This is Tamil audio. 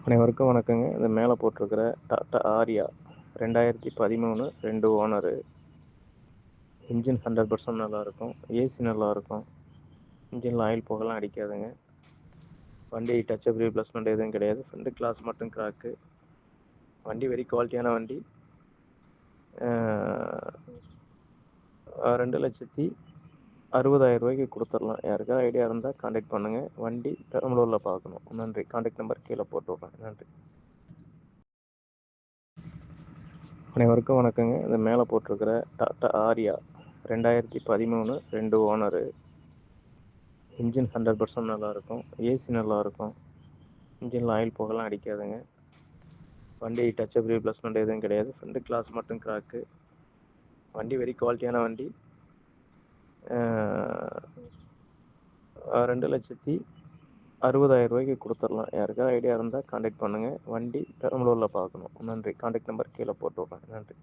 அனைவருக்கும் வணக்கங்க. இது மேலே போட்டிருக்கிற டாட்டா ஆரியா 2013 2 ஓனரு. இன்ஜின் 100% நல்லாயிருக்கும். ஏசி நல்லாயிருக்கும். இன்ஜினில் ஆயில் புகைலாம் அடிக்காதுங்க. வண்டி டச்சப் ரீப்ளேஸ்மெண்ட் எதுவும் கிடையாது. ஃப்ரண்ட் கிளாஸ் மட்டும் கிராக்கு. வண்டி வெரி குவாலிட்டியான வண்டி. 2,60,000 கொடுத்துடலாம். யாருக்காவது ஐடியா இருந்தால் கான்டாக்ட் பண்ணுங்கள். வண்டி பெரம்பலூரில் பார்க்கணும். நன்றி. கான்டாக்ட் நம்பர் கீழே போட்டு விட்றேன். நன்றி. அனைவருக்கும் வணக்கங்க. இது மேலே போட்டிருக்கிற டாட்டா ஆரியா 2013 2 ஓனரு. இன்ஜின் 100% நல்லாயிருக்கும். ஏசி நல்லாயிருக்கும். இன்ஜினில் ஆயில் புகைலாம் அடிக்காதுங்க. வண்டி டச்சப் ரீப்ளேஸ்மெண்ட் எதுவும் கிடையாது. ஃப்ரண்ட் கிளாஸ் மட்டும் கிராக்கு. வண்டி வெரி குவாலிட்டியான வண்டி. 2,60,000 கொடுத்துடலாம். யாருக்காவது ஐடியா இருந்தால் கான்டாக்ட் பண்ணுங்கள். வண்டி பெரம்பலூரில் பார்க்கணும். நன்றி. கான்டாக்ட் நம்பர் கீழே போட்டு விட்றேன். நன்றி.